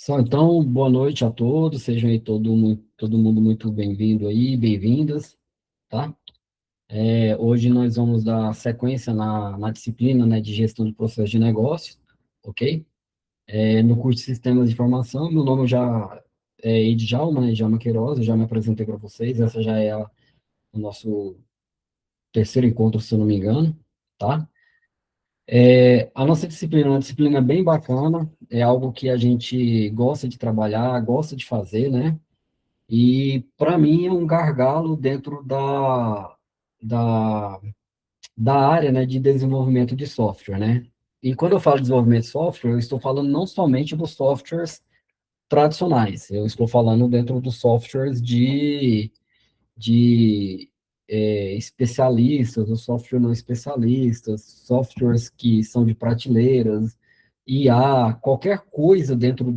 Então, boa noite a todos, sejam aí todo mundo muito bem-vindo aí, bem-vindas, tá? Hoje nós vamos dar sequência na disciplina, né, de gestão de processos de negócio, ok? No curso de Sistemas de Informação, meu nome já é Edjalma, né, Djalma Queiroz, eu já me apresentei para vocês, essa já é o nosso terceiro encontro, se eu não me engano, tá? A nossa disciplina é uma disciplina bem bacana, é algo que a gente gosta de trabalhar, gosta de fazer, né? E, para mim, é um gargalo dentro da, da área, né, de desenvolvimento de software, né? E quando eu falo de desenvolvimento de software, eu estou falando não somente dos softwares tradicionais, eu estou falando dentro dos softwares de especialistas, ou software não especialistas, softwares que são de prateleiras, IA, qualquer coisa dentro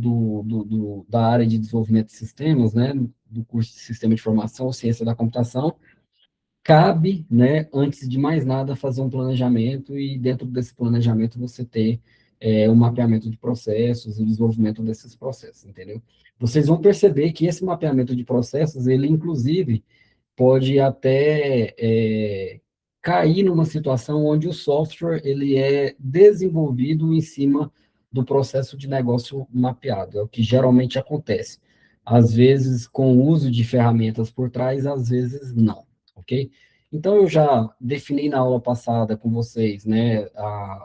da área de desenvolvimento de sistemas, né, do curso de Sistema de Informação, Ciência da Computação, cabe, né, antes de mais nada, fazer um planejamento e dentro desse planejamento você ter um mapeamento de processos, o desenvolvimento desses processos, entendeu? Vocês vão perceber que esse mapeamento de processos, ele inclusive pode até cair numa situação onde o software ele é desenvolvido em cima do processo de negócio mapeado, é o que geralmente acontece. Às vezes com o uso de ferramentas por trás, às vezes não, ok? Então, eu já defini na aula passada com vocês, né,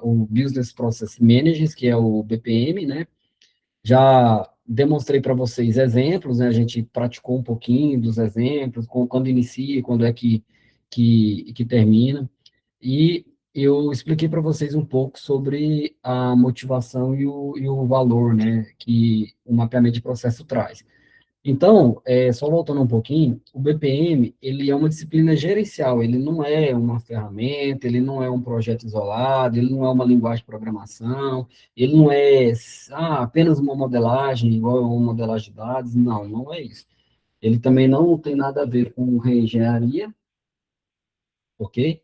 o Business Process Managers, que é o BPM, né, já demonstrei para vocês exemplos, né? A gente praticou um pouquinho dos exemplos, quando inicia, quando é que termina. E eu expliquei para vocês um pouco sobre a motivação e o valor, né? Que o mapeamento de processo traz. Então, só voltando um pouquinho, o BPM, ele é uma disciplina gerencial, ele não é uma ferramenta, ele não é um projeto isolado, ele não é uma linguagem de programação, ele não é apenas uma modelagem, igual uma modelagem de dados, não, não é isso. Ele também não tem nada a ver com reengenharia, ok?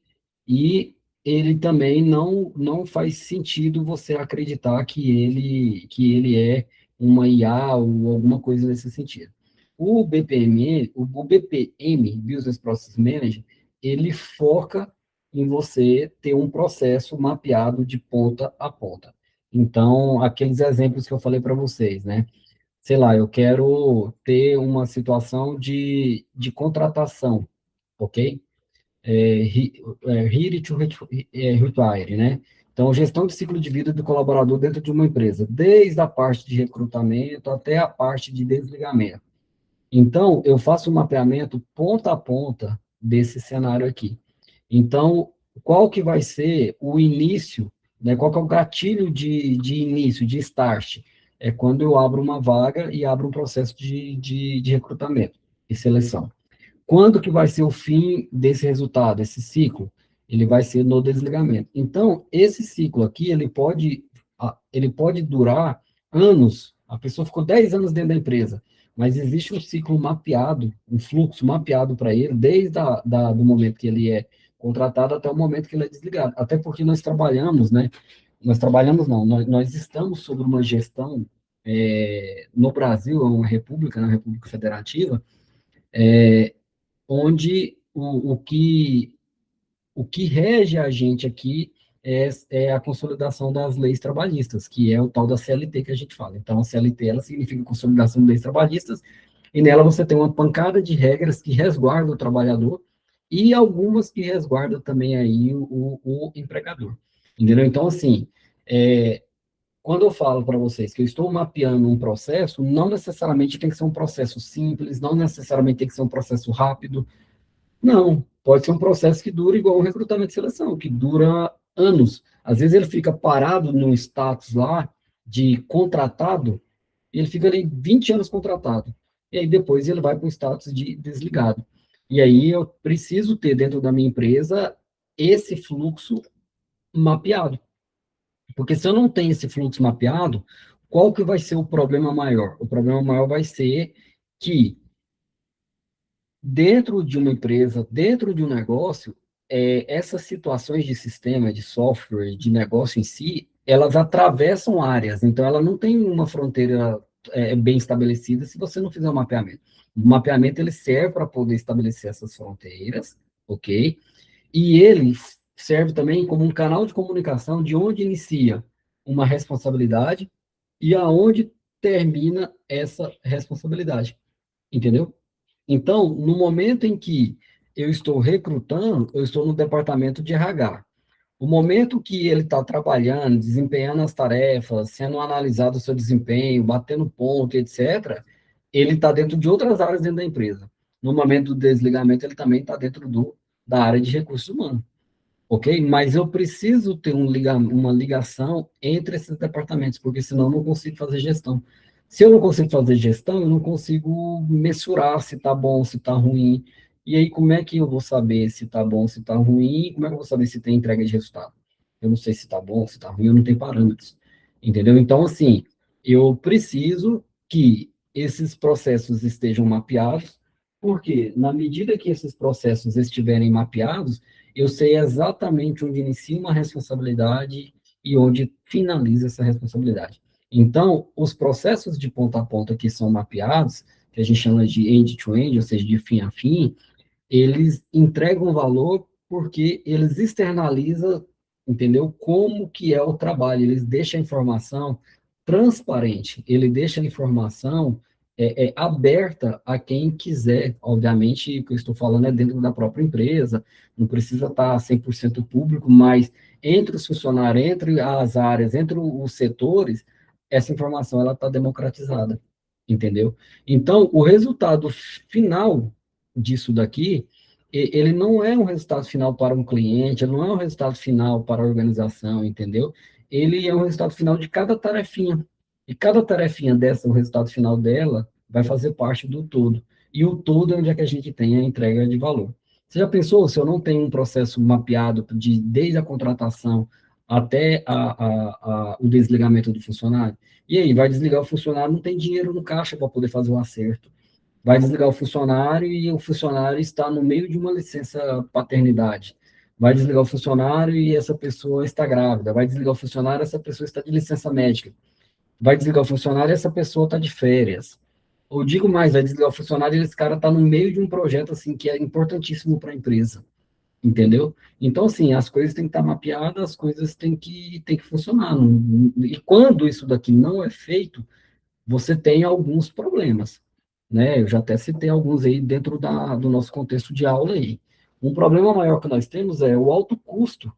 E ele também não faz sentido você acreditar que ele é uma IA ou alguma coisa nesse sentido. O BPM, Business Process Manager, ele foca em você ter um processo mapeado de ponta a ponta. Então, aqueles exemplos que eu falei para vocês, né? Sei lá, eu quero ter uma situação de contratação, ok? Hire to Retire, né? Então, gestão de ciclo de vida do colaborador dentro de uma empresa, desde a parte de recrutamento até a parte de desligamento. Então, eu faço um mapeamento ponta a ponta desse cenário aqui. Então, qual que vai ser o início, né? Qual que é o gatilho de início, de start? É quando eu abro uma vaga e abro um processo de recrutamento e seleção. Quando que vai ser o fim desse resultado, esse ciclo? Ele vai ser no desligamento. Então, esse ciclo aqui, ele pode durar anos. A pessoa ficou 10 anos dentro da empresa, mas existe um ciclo mapeado, um fluxo mapeado para ele, desde do momento que ele é contratado até o momento que ele é desligado. Até porque nós trabalhamos, né? Nós trabalhamos, não, nós estamos sobre uma gestão, no Brasil, é uma república, né, uma república federativa, onde o que rege a gente aqui é a consolidação das leis trabalhistas, que é o tal da CLT que a gente fala. Então, a CLT, ela significa Consolidação de Leis Trabalhistas, e nela você tem uma pancada de regras que resguardam o trabalhador e algumas que resguardam também aí o empregador. Entendeu? Então, assim, quando eu falo para vocês que eu estou mapeando um processo, não necessariamente tem que ser um processo simples, não necessariamente tem que ser um processo rápido, não, pode ser um processo que dura igual o recrutamento e seleção, que dura anos. Às vezes ele fica parado no status lá de contratado, e ele fica ali 20 anos contratado. E aí depois ele vai para o status de desligado. E aí eu preciso ter dentro da minha empresa esse fluxo mapeado. Porque se eu não tenho esse fluxo mapeado, qual que vai ser o problema maior? O problema maior vai ser que dentro de uma empresa, dentro de um negócio, essas situações de sistema, de software, de negócio em si, elas atravessam áreas. Então, ela não tem uma fronteira bem estabelecida se você não fizer um mapeamento. O mapeamento ele serve para poder estabelecer essas fronteiras, ok? E ele serve também como um canal de comunicação de onde inicia uma responsabilidade e aonde termina essa responsabilidade, entendeu? Então, no momento em que eu estou recrutando, eu estou no departamento de RH. O momento que ele está trabalhando, desempenhando as tarefas, sendo analisado o seu desempenho, batendo ponto, etc., ele está dentro de outras áreas dentro da empresa. No momento do desligamento, ele também está dentro da área de recursos humanos, ok? Mas eu preciso ter uma ligação entre esses departamentos, porque senão eu não consigo fazer gestão. Se eu não consigo fazer gestão, eu não consigo mensurar se está bom, se está ruim. E aí, como é que eu vou saber se está bom, se está ruim? Como é que eu vou saber se tem entrega de resultado? Eu não sei se está bom, se está ruim, eu não tenho parâmetros. Entendeu? Então, assim, eu preciso que esses processos estejam mapeados, porque na medida que esses processos estiverem mapeados, eu sei exatamente onde inicia uma responsabilidade e onde finaliza essa responsabilidade. Então, os processos de ponta a ponta que são mapeados, que a gente chama de end-to-end, ou seja, de fim a fim, eles entregam valor porque eles externalizam, entendeu? Como que é o trabalho, eles deixam a informação transparente, ele deixa a informação aberta a quem quiser, obviamente, o que eu estou falando é dentro da própria empresa, não precisa estar 100% público, mas entre os funcionários, entre as áreas, entre os setores, essa informação ela está democratizada, entendeu? Então, o resultado final disso daqui, ele não é um resultado final para um cliente, ele não é um resultado final para a organização, entendeu? Ele é um resultado final de cada tarefinha. E cada tarefinha dessa, o resultado final dela, vai fazer parte do todo. E o todo é onde é que a gente tem a entrega de valor. Você já pensou se eu não tenho um processo mapeado desde a contratação até o desligamento do funcionário? E aí, vai desligar o funcionário, não tem dinheiro no caixa para poder fazer o acerto. Vai desligar o funcionário e o funcionário está no meio de uma licença paternidade. Vai desligar o funcionário e essa pessoa está grávida. Vai desligar o funcionário, essa pessoa está de licença médica. Vai desligar o funcionário e essa pessoa está de férias. Ou digo mais, vai desligar o funcionário e esse cara está no meio de um projeto assim que é importantíssimo para a empresa, entendeu? Então, assim, as coisas têm que estar mapeadas, as coisas têm que funcionar. E quando isso daqui não é feito, você tem alguns problemas, né? Eu já até citei alguns aí dentro do nosso contexto de aula aí. Um problema maior que nós temos é o alto custo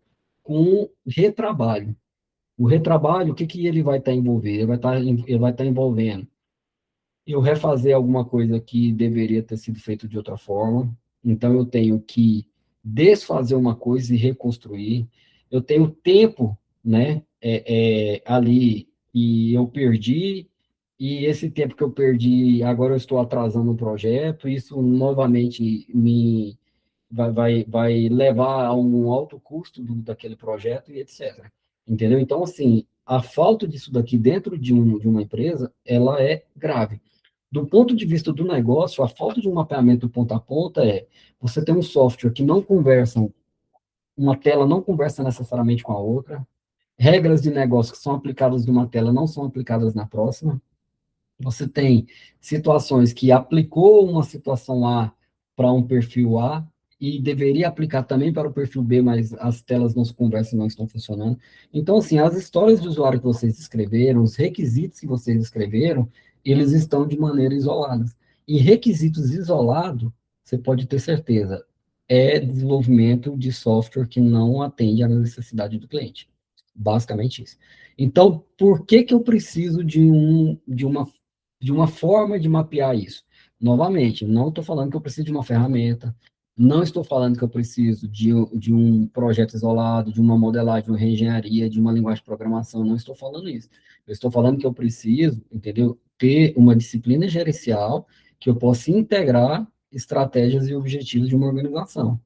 com retrabalho. O retrabalho, o que que ele vai estar envolvendo? Ele vai estar envolvendo eu refazer alguma coisa que deveria ter sido feito de outra forma. Então, eu tenho que desfazer uma coisa e reconstruir. Eu tenho tempo, né, ali, e eu perdi, e esse tempo que eu perdi, agora eu estou atrasando o projeto, isso novamente vai levar a um alto custo daquele projeto e etc. Entendeu? Então, assim, a falta disso daqui dentro de uma empresa, ela é grave. Do ponto de vista do negócio, a falta de um mapeamento ponta a ponta você tem um software que não conversa, uma tela não conversa necessariamente com a outra, regras de negócio que são aplicadas numa tela não são aplicadas na próxima, você tem situações que aplicou uma situação A para um perfil A e deveria aplicar também para o perfil B, mas as telas não se conversam, não estão funcionando. Então, assim, as histórias de usuário que vocês escreveram, os requisitos que vocês escreveram, eles estão de maneira isolada. E requisitos isolados, você pode ter certeza, é desenvolvimento de software que não atende à necessidade do cliente. Basicamente isso. Então, por que que eu preciso de uma forma de mapear isso? Novamente, não estou falando que eu preciso de uma ferramenta, não estou falando que eu preciso de um projeto isolado, de uma modelagem, de uma reengenharia, de uma linguagem de programação, não estou falando isso. Eu estou falando que eu preciso, entendeu? Ter uma disciplina gerencial que eu possa integrar estratégias e objetivos de uma organização,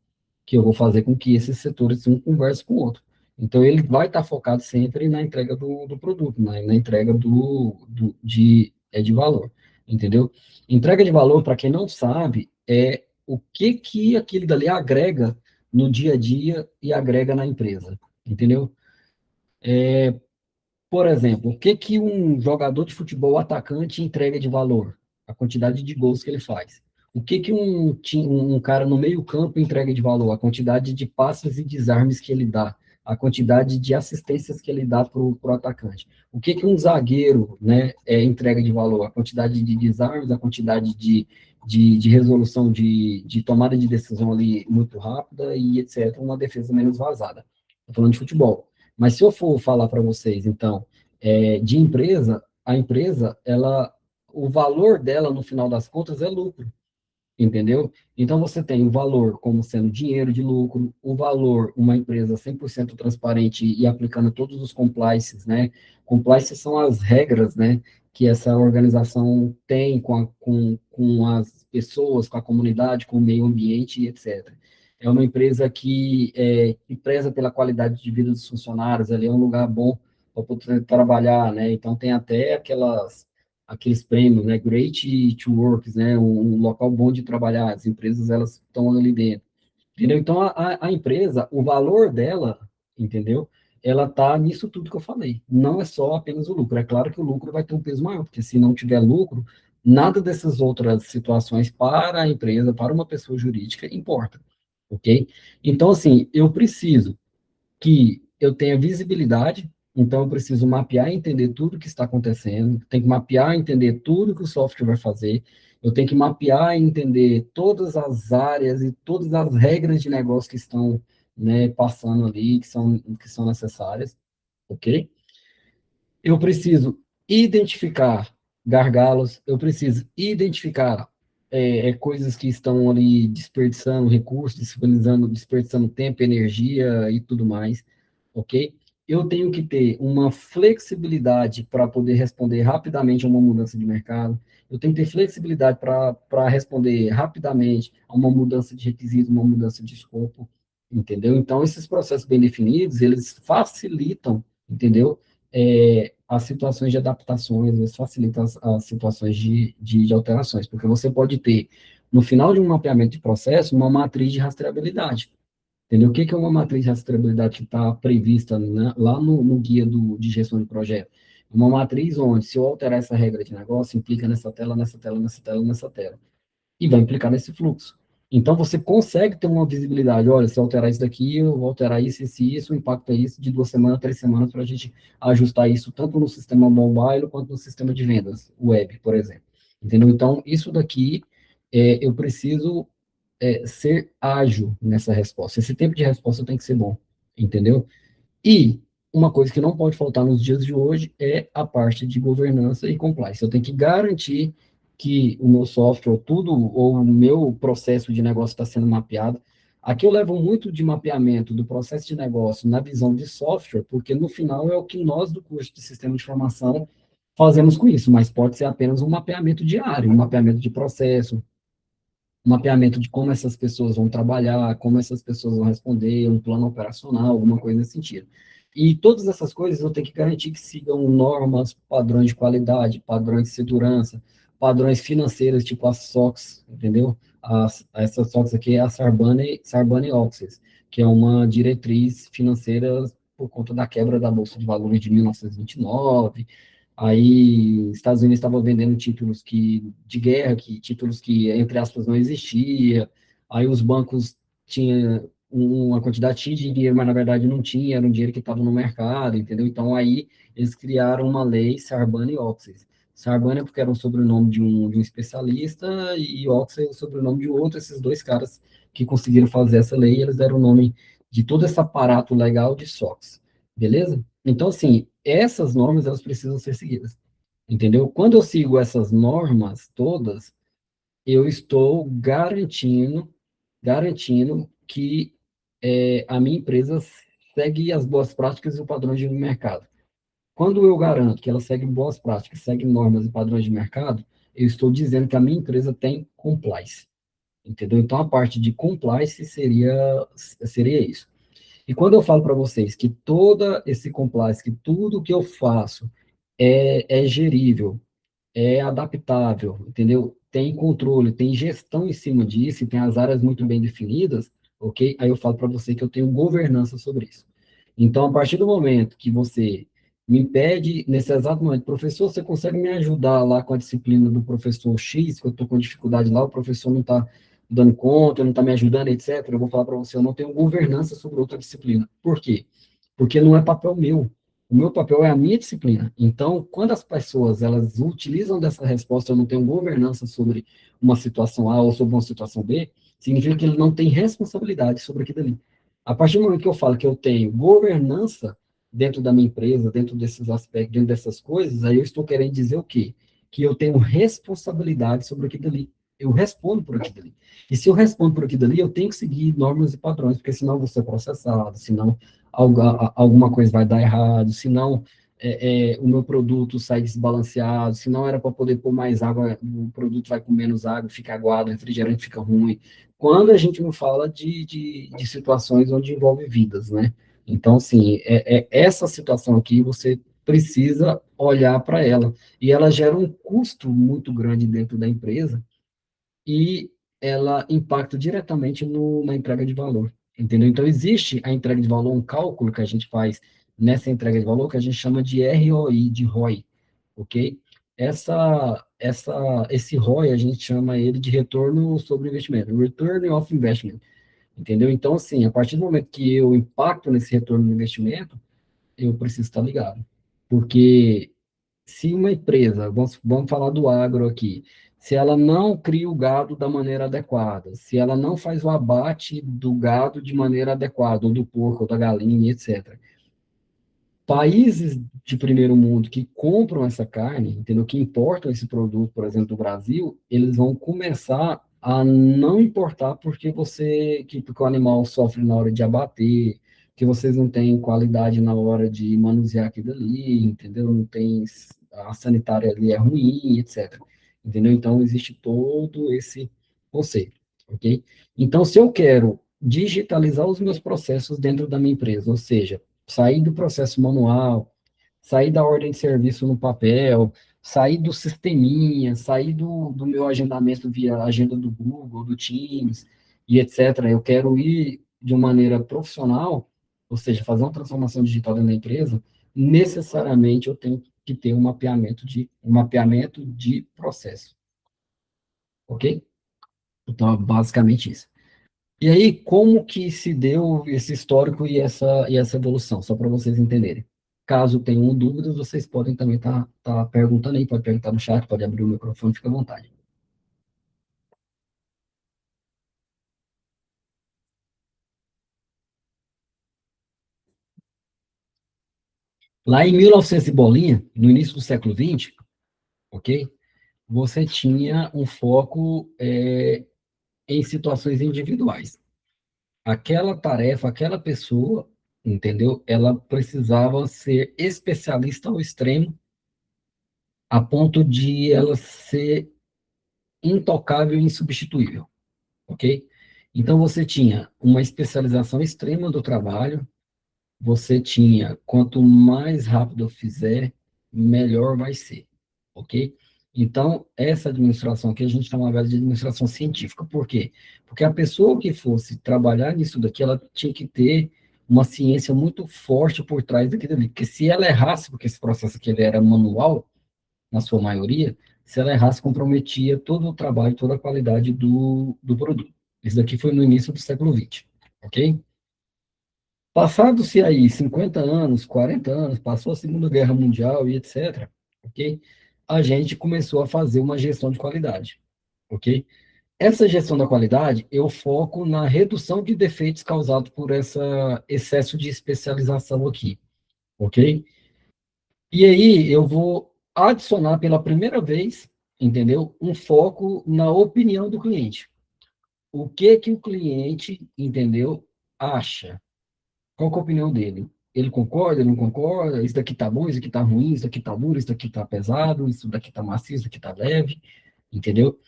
que eu vou fazer com que esses setores um conversem com o outro. Então, ele vai estar focado sempre na entrega do produto, na entrega de valor, entendeu? Entrega de valor, para quem não sabe, é o que aquilo dali agrega no dia a dia e agrega na empresa, entendeu? Por exemplo, o que que um jogador de futebol atacante entrega de valor? A quantidade de gols que ele faz. O que que um cara no meio-campo entrega de valor? A quantidade de passes e desarmes que ele dá, a quantidade de assistências que ele dá para o atacante. O que que um zagueiro, né, entrega de valor? A quantidade de desarmes, a quantidade de resolução, de tomada de decisão ali muito rápida e etc. Uma defesa menos vazada. Estou falando de futebol. Mas se eu for falar para vocês, então, de empresa, a empresa, ela, o valor dela, no final das contas, é lucro, entendeu? Então, você tem o valor como sendo dinheiro de lucro, o valor, uma empresa 100% transparente e aplicando todos os compliances, né? Compliances são as regras, né, que essa organização tem com as pessoas, com a comunidade, com o meio ambiente, etc. É uma empresa que preza pela qualidade de vida dos funcionários, ali é um lugar bom para poder trabalhar, né? Então, tem até aqueles prêmios, né? Great to Work, né? Um local bom de trabalhar. As empresas, elas estão ali dentro, entendeu? Então, a empresa, o valor dela, entendeu? Ela está nisso tudo que eu falei. Não é só apenas o lucro. É claro que o lucro vai ter um peso maior, porque se não tiver lucro, nada dessas outras situações para a empresa, para uma pessoa jurídica, importa, ok? Então, assim, eu preciso que eu tenha visibilidade, então eu preciso mapear e entender tudo que está acontecendo, tenho que mapear e entender tudo que o software vai fazer, eu tenho que mapear e entender todas as áreas e todas as regras de negócio que estão, né, passando ali, que são necessárias, ok? Eu preciso identificar gargalos, eu preciso identificar coisas que estão ali desperdiçando recursos, desperdiçando tempo, energia e tudo mais, ok? Eu tenho que ter uma flexibilidade para poder responder rapidamente a uma mudança de mercado, eu tenho que ter flexibilidade para responder rapidamente a uma mudança de requisito, uma mudança de escopo, entendeu? Então, esses processos bem definidos, eles facilitam, entendeu? As situações de adaptações, isso facilita as situações de alterações, porque você pode ter, no final de um mapeamento de processo, uma matriz de rastreabilidade. Entendeu? O que que é uma matriz de rastreabilidade que está prevista, né, lá no guia de gestão de projeto? Uma matriz onde, se eu alterar essa regra de negócio, implica nessa tela, nessa tela, nessa tela, nessa tela e vai implicar nesse fluxo. Então, você consegue ter uma visibilidade, olha, se eu alterar isso daqui, eu vou alterar isso, isso, o impacto é isso, de 2 semanas, 3 semanas, para a gente ajustar isso tanto no sistema mobile quanto no sistema de vendas, web, por exemplo. Entendeu? Então, isso daqui, eu preciso ser ágil nessa resposta. Esse tempo de resposta tem que ser bom, entendeu? E uma coisa que não pode faltar nos dias de hoje é a parte de governança e compliance. Eu tenho que garantir que o meu software, tudo, ou o meu processo de negócio está sendo mapeado. Aqui eu levo muito de mapeamento do processo de negócio na visão de software, porque no final é o que nós do curso de sistema de informação fazemos com isso, mas pode ser apenas um mapeamento diário, um mapeamento de processo, mapeamento de como essas pessoas vão trabalhar, como essas pessoas vão responder, um plano operacional, alguma coisa nesse sentido. E todas essas coisas eu tenho que garantir que sigam normas, padrões de qualidade, padrões de segurança, padrões financeiros, tipo a SOX, entendeu? Essa SOX aqui é a Sarbanes-Oxley, que é uma diretriz financeira por conta da quebra da Bolsa de Valores de 1929. Aí, os Estados Unidos estavam vendendo títulos de guerra, títulos que, entre aspas, não existia. Aí os bancos tinham uma quantidade X de dinheiro, mas na verdade não tinha, era um dinheiro que estava no mercado, entendeu? Então aí eles criaram uma lei Sarbanes-Oxley. Sarbanes é porque era um sobrenome de um especialista e Oxley é o sobrenome de outro. Esses dois caras que conseguiram fazer essa lei, eles deram o nome de todo esse aparato legal de SOX, beleza? Então, assim, essas normas, elas precisam ser seguidas, entendeu? Quando eu sigo essas normas todas, eu estou garantindo que a minha empresa segue as boas práticas e o padrão de mercado. Quando eu garanto que ela segue boas práticas, segue normas e padrões de mercado, eu estou dizendo que a minha empresa tem compliance, entendeu? Então, a parte de compliance seria isso. E quando eu falo para vocês que todo esse compliance, que tudo que eu faço é gerível, é adaptável, entendeu? Tem controle, tem gestão em cima disso, e tem as áreas muito bem definidas, ok? Aí eu falo para você que eu tenho governança sobre isso. Então, a partir do momento que você me pede, nesse exato momento, professor, você consegue me ajudar lá com a disciplina do professor X, que eu estou com dificuldade lá, o professor não está dando conta, não está me ajudando, etc. Eu vou falar para você, eu não tenho governança sobre outra disciplina. Por quê? Porque não é papel meu. O meu papel é a minha disciplina. Então, quando as pessoas elas utilizam dessa resposta, eu não tenho governança sobre uma situação A ou sobre uma situação B, significa que ele não tem responsabilidade sobre aquilo ali. A partir do momento que eu falo que eu tenho governança dentro da minha empresa, dentro desses aspectos, dentro dessas coisas, aí eu estou querendo dizer o quê? Que eu tenho responsabilidade sobre aquilo ali. Eu respondo por aquilo ali. E se eu respondo por aquilo ali, eu tenho que seguir normas e padrões, porque senão eu vou ser processado, senão alguma coisa vai dar errado, senão o meu produto sai desbalanceado, se não era para poder pôr mais água, o produto vai com menos água, fica aguado, o refrigerante fica ruim. Quando a gente não fala de situações onde envolve vidas, né? Então, assim, essa situação aqui, você precisa olhar para ela. E ela gera um custo muito grande dentro da empresa, e ela impacta diretamente na entrega de valor, entendeu? Então, existe a entrega de valor, um cálculo que a gente faz nessa entrega de valor, que a gente chama de ROI, de ROI, ok? Esse ROI, a gente chama ele de retorno sobre investimento, Return of Investment, entendeu? Então, assim, a partir do momento que eu impacto nesse retorno do investimento, eu preciso estar ligado, porque se uma empresa, vamos falar do agro aqui, se ela não cria o gado da maneira adequada, se ela não faz o abate do gado de maneira adequada, ou do porco, ou da galinha, etc., países de primeiro mundo que compram essa carne, entendeu? Que importam esse produto, por exemplo, do Brasil, eles vão começar a não importar porque o animal sofre na hora de abater, que vocês não têm qualidade na hora de manusear aquilo ali, entendeu? Não tem a sanitária ali é ruim, etc. Entendeu? Então existe todo esse conceito, ok? Então, se eu quero digitalizar os meus processos dentro da minha empresa, ou seja, sair do processo manual, sair da ordem de serviço no papel, sair do sisteminha, sair do meu agendamento via agenda do Google, do Teams e etc. Eu quero ir de uma maneira profissional, ou seja, fazer uma transformação digital dentro da empresa, necessariamente eu tenho que ter um mapeamento de processo, ok? Então, é basicamente isso. E aí, como que se deu esse histórico e essa evolução? Só para vocês entenderem. Caso tenham dúvidas, vocês podem também estar perguntando aí, pode perguntar no chat, pode abrir o microfone, fica à vontade. Lá em 1900 e bolinha, no início do século XX, ok? Você tinha um foco em situações individuais. Aquela tarefa, aquela pessoa, entendeu? Ela precisava ser especialista ao extremo, a ponto de ela ser intocável e insubstituível, ok? Então, você tinha uma especialização extrema do trabalho, você tinha, quanto mais rápido eu fizer, melhor vai ser, ok? Então, essa administração que a gente chamava de administração científica, por quê? Porque a pessoa que fosse trabalhar nisso daqui, ela tinha que ter uma ciência muito forte por trás daquilo ali, porque se ela errasse, porque esse processo aqui ele era manual, na sua maioria, se ela errasse, comprometia todo o trabalho, toda a qualidade do produto. Isso daqui foi no início do século XX, ok? Passados-se aí 50 anos, 40 anos, passou a Segunda Guerra Mundial e etc., ok? A gente começou a fazer uma gestão de qualidade, ok? Essa gestão da qualidade, eu foco na redução de defeitos causados por esse excesso de especialização aqui, ok? E aí eu vou adicionar pela primeira vez, entendeu? Um foco na opinião do cliente. O que que o cliente, entendeu, acha? Qual que é a opinião dele? Ele concorda, ele não concorda? Isso daqui tá bom, isso daqui tá ruim, isso daqui tá duro, isso daqui tá pesado, isso daqui tá macio, isso daqui tá leve, entendeu?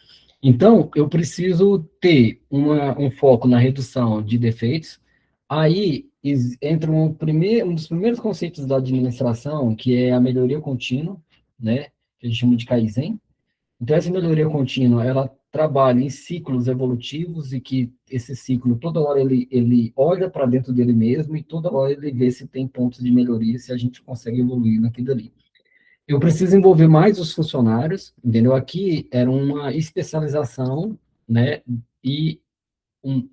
Então, eu preciso ter um foco na redução de defeitos. Aí entra um dos primeiros conceitos da administração, que é a melhoria contínua, né? Que a gente chama de Kaizen. Então, essa melhoria contínua, ela trabalha em ciclos evolutivos e que esse ciclo, toda hora ele olha para dentro dele mesmo e toda hora ele vê se tem pontos de melhoria, se a gente consegue evoluir naquilo ali. Eu preciso envolver mais os funcionários, entendeu? Aqui era uma especialização, né, e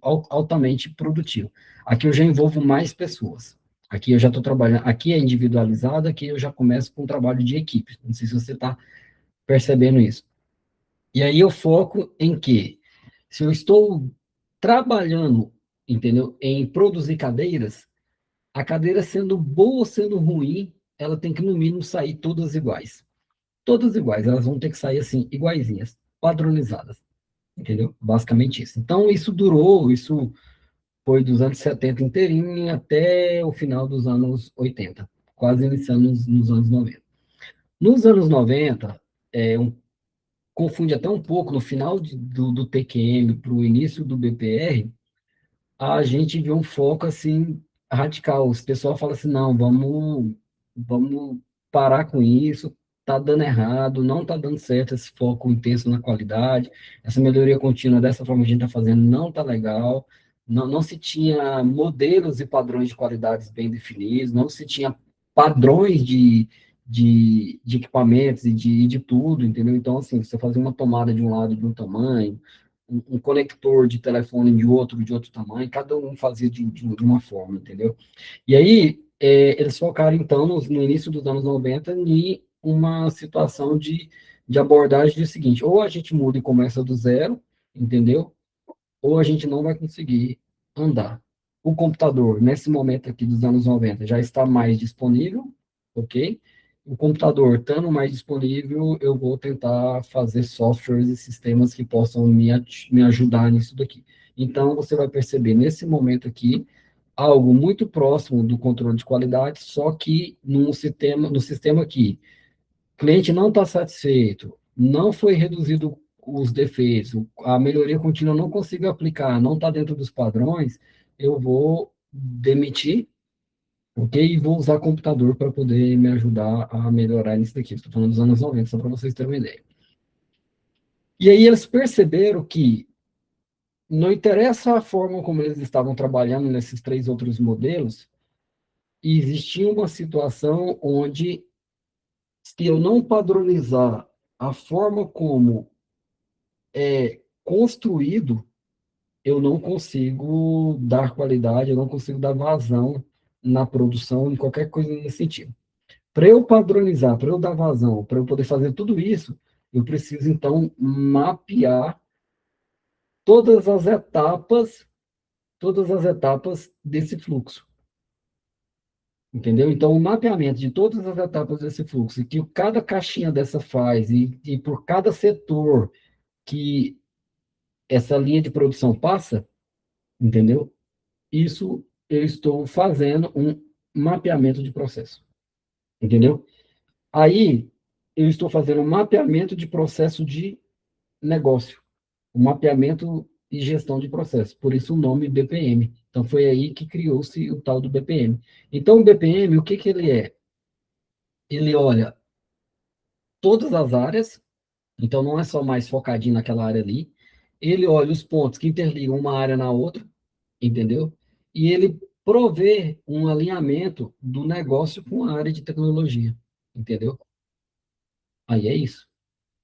altamente produtivo. Aqui eu já envolvo mais pessoas. Aqui eu já estou trabalhando, aqui é individualizado, aqui eu já começo com um trabalho de equipe. Não sei se você está percebendo isso. E aí eu foco em que, se eu estou trabalhando, entendeu, em produzir cadeiras, a cadeira sendo boa ou sendo ruim, ela tem que, no mínimo, sair todas iguais. Todas iguais, elas vão ter que sair assim, iguaizinhas, padronizadas, entendeu? Basicamente isso. Então, isso foi dos anos 70 inteirinho até o final dos anos 80, quase iniciando nos anos 90. Nos anos 90, confunde até um pouco, no final do TQM para o início do BPR, a gente vê um foco assim radical. Os pessoal fala assim, não, vamos parar com isso, tá dando errado, não tá dando certo esse foco intenso na qualidade, essa melhoria contínua dessa forma que a gente está fazendo não tá legal, não se tinha modelos e padrões de qualidades bem definidos, não se tinha padrões de equipamentos e de tudo, entendeu? Então, assim, você fazia uma tomada de um lado de um tamanho, um conector de telefone de outro tamanho, cada um fazia de uma forma, entendeu? E aí, eles focaram, então, no início dos anos 90, em uma situação de abordagem do seguinte, ou a gente muda e começa do zero, entendeu? Ou a gente não vai conseguir andar. O computador, nesse momento aqui dos anos 90, já está mais disponível, ok? O computador estando mais disponível, eu vou tentar fazer softwares e sistemas que possam me ajudar nisso daqui. Então, você vai perceber nesse momento aqui algo muito próximo do controle de qualidade, só que no sistema aqui o cliente não está satisfeito, não foi reduzido os defeitos, a melhoria contínua não consigo aplicar, não está dentro dos padrões, eu vou demitir, ok? E vou usar computador para poder me ajudar a melhorar nisso daqui. Estou falando dos anos 90, só para vocês terem uma ideia. E aí eles perceberam que não interessa a forma como eles estavam trabalhando nesses três outros modelos, existia uma situação onde, se eu não padronizar a forma como é construído, eu não consigo dar qualidade, eu não consigo dar vazão na produção, em qualquer coisa nesse sentido. Para eu padronizar, para eu dar vazão, para eu poder fazer tudo isso, eu preciso, então, mapear todas as etapas, todas as etapas desse fluxo. Entendeu? Então, o mapeamento de todas as etapas desse fluxo, e que cada caixinha dessa faz, e por cada setor que essa linha de produção passa, entendeu? Isso eu estou fazendo um mapeamento de processo, entendeu? Aí eu estou fazendo um mapeamento de processo de negócio, um mapeamento e gestão de processo, por isso o nome BPM. Então foi aí que criou-se o tal do BPM. Então o BPM, o que que ele é? Ele olha todas as áreas, então não é só mais focadinho naquela área ali, ele olha os pontos que interligam uma área na outra, entendeu? E ele provê um alinhamento do negócio com a área de tecnologia, entendeu? Aí é isso.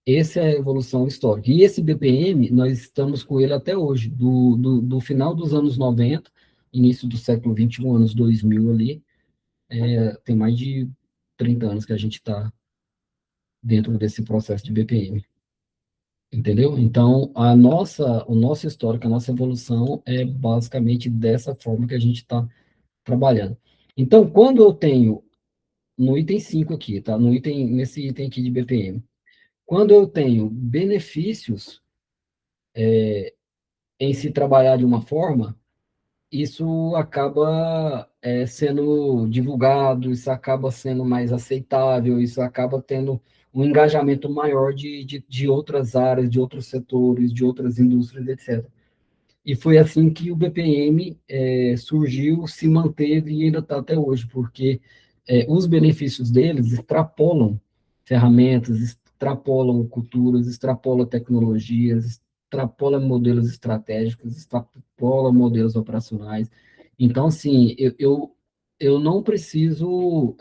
Essa é a evolução histórica. E esse BPM, nós estamos com ele até hoje, do final dos anos 90, início do século 21, anos 2000 ali, tem mais de 30 anos que a gente está dentro desse processo de BPM, entendeu? Então, o nosso histórico, a nossa evolução é basicamente dessa forma que a gente está trabalhando. Então, quando eu tenho, no item 5 aqui, tá? Nesse item aqui de BPM, quando eu tenho benefícios em se trabalhar de uma forma, isso acaba sendo divulgado, isso acaba sendo mais aceitável, isso acaba tendo um engajamento maior de outras áreas, de outros setores, de outras indústrias, etc. E foi assim que o BPM surgiu, se manteve e ainda está até hoje, porque os benefícios deles extrapolam ferramentas, extrapolam culturas, extrapolam tecnologias, extrapola modelos estratégicos, extrapola modelos operacionais. Então, assim, eu não preciso,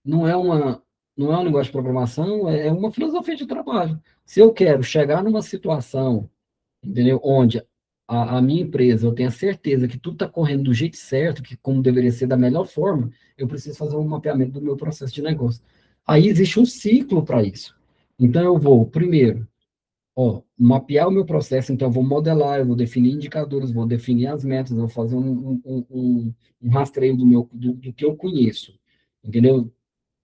não é um linguagem de programação, é uma filosofia de trabalho. Se eu quero chegar numa situação, entendeu? Onde a minha empresa, eu tenho a certeza que tudo está correndo do jeito certo, que como deveria ser da melhor forma, eu preciso fazer um mapeamento do meu processo de negócio. Aí existe um ciclo para isso. Então, eu vou, primeiro, mapear o meu processo, então eu vou modelar, eu vou definir indicadores, vou definir as metas, vou fazer um rastreio do que eu conheço, entendeu?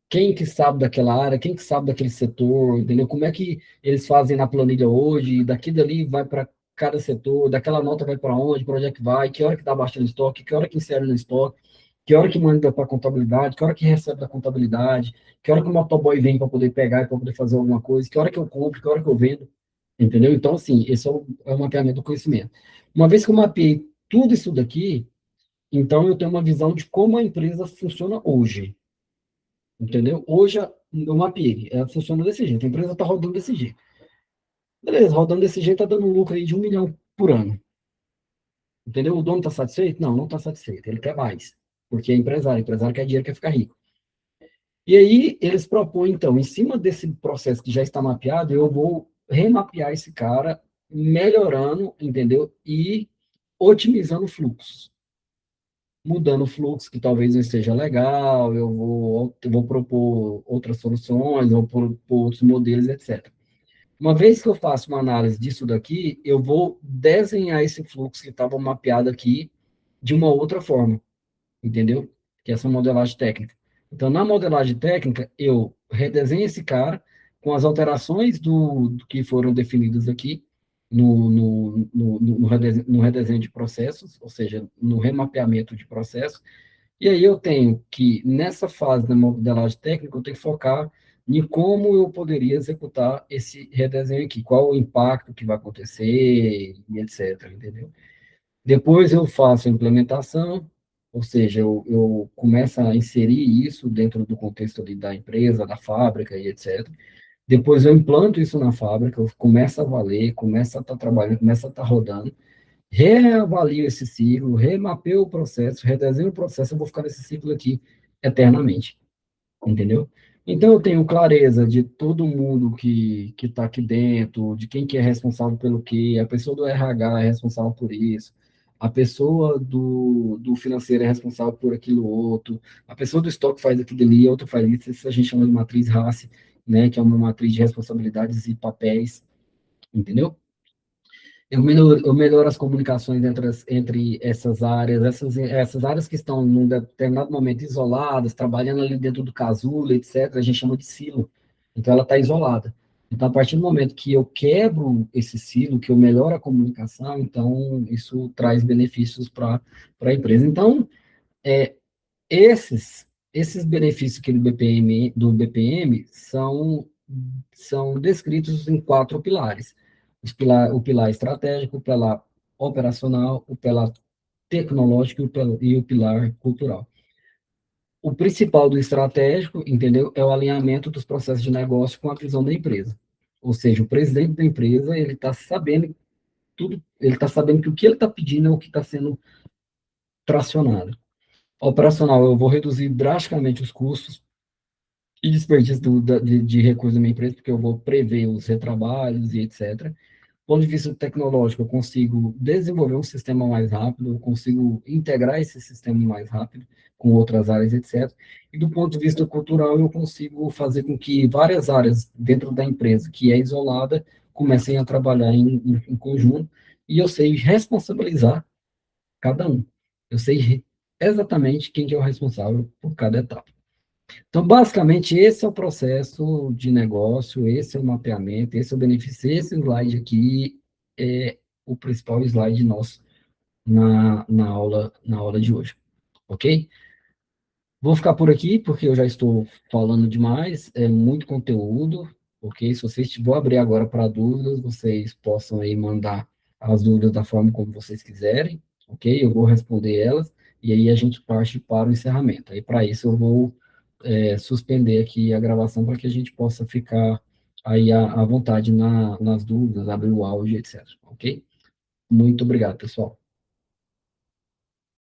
Quem que sabe daquela área, quem que sabe daquele setor, entendeu? Como é que eles fazem na planilha hoje, daqui dali vai para cada setor, daquela nota vai para onde é que vai, que hora que está baixando o estoque, que hora que insere no estoque, que hora que manda para a contabilidade, que hora que recebe da contabilidade, que hora que o motoboy vem para poder pegar e para poder fazer alguma coisa, que hora que eu compro, que hora que eu vendo, entendeu? Então, assim, esse é o mapeamento do conhecimento. Uma vez que eu mapeei tudo isso daqui, então eu tenho uma visão de como a empresa funciona hoje. Entendeu? Hoje, no Mapig, funciona desse jeito. A empresa está rodando desse jeito. Beleza, rodando desse jeito está dando um lucro aí de 1 milhão por ano. Entendeu? O dono está satisfeito? Não, não está satisfeito. Ele quer mais. Porque é empresário. Empresário quer dinheiro, quer ficar rico. E aí, eles propõem, então, em cima desse processo que já está mapeado, eu vou remapear esse cara, melhorando, entendeu? E otimizando fluxos. Mudando o fluxo que talvez não esteja legal, eu vou propor outras soluções, vou propor outros modelos, etc. Uma vez que eu faço uma análise disso daqui, eu vou desenhar esse fluxo que estava mapeado aqui de uma outra forma, entendeu? Que é essa modelagem técnica. Então, na modelagem técnica, eu redesenho esse cara com as alterações do que foram definidas aqui no redesenho de processos, ou seja, no remapeamento de processos, e aí eu tenho que, nessa fase da modelagem técnica, eu tenho que focar em como eu poderia executar esse redesenho aqui, qual o impacto que vai acontecer, e etc, entendeu? Depois eu faço a implementação, ou seja, eu começo a inserir isso dentro do contexto ali da empresa, da fábrica e etc. Depois eu implanto isso na fábrica, eu começo a valer, começo a estar trabalhando, começo a estar rodando, reavalio esse ciclo, remapeio o processo, redesenho o processo, eu vou ficar nesse ciclo aqui eternamente, entendeu? Então, eu tenho clareza de todo mundo que está aqui dentro, de quem que é responsável pelo quê, a pessoa do RH é responsável por isso, a pessoa do financeiro é responsável por aquilo outro, a pessoa do estoque faz aquilo ali, a outra faz isso a gente chama de matriz RACE, né, que é uma matriz de responsabilidades e papéis, entendeu? Eu melhoro as comunicações entre essas áreas, essas áreas que estão num determinado momento isoladas, trabalhando ali dentro do casulo, etc., a gente chama de silo. Então, ela está isolada. Então, a partir do momento que eu quebro esse silo, que eu melhoro a comunicação, então, isso traz benefícios para a empresa. Então, é, esses benefícios aqui do BPM são descritos em 4 pilares. O pilar estratégico, o pilar operacional, o pilar tecnológico e o pilar cultural. O principal do estratégico, entendeu, é o alinhamento dos processos de negócio com a visão da empresa. Ou seja, o presidente da empresa, ele está sabendo tudo, ele está sabendo que o que ele está pedindo é o que está sendo tracionado. Operacional, eu vou reduzir drasticamente os custos e desperdício de recursos da minha empresa, porque eu vou prever os retrabalhos e etc. Do ponto de vista tecnológico, eu consigo desenvolver um sistema mais rápido, eu consigo integrar esse sistema mais rápido com outras áreas, etc. E do ponto de vista cultural, eu consigo fazer com que várias áreas dentro da empresa, que é isolada, comecem a trabalhar em conjunto, e eu sei responsabilizar cada um. Eu sei exatamente quem que é o responsável por cada etapa. Então, basicamente, esse é o processo de negócio, esse é o mapeamento, esse é o benefício, esse slide aqui é o principal slide nosso na aula de hoje, ok? Vou ficar por aqui, porque eu já estou falando demais, é muito conteúdo, ok? Se vocês, vou abrir agora para dúvidas, vocês possam aí mandar as dúvidas da forma como vocês quiserem, ok? Eu vou responder elas, e aí a gente parte para o encerramento. Aí, para isso, eu vou suspender aqui a gravação para que a gente possa ficar aí à vontade nas dúvidas, abrir o áudio, etc. Ok? Muito obrigado, pessoal.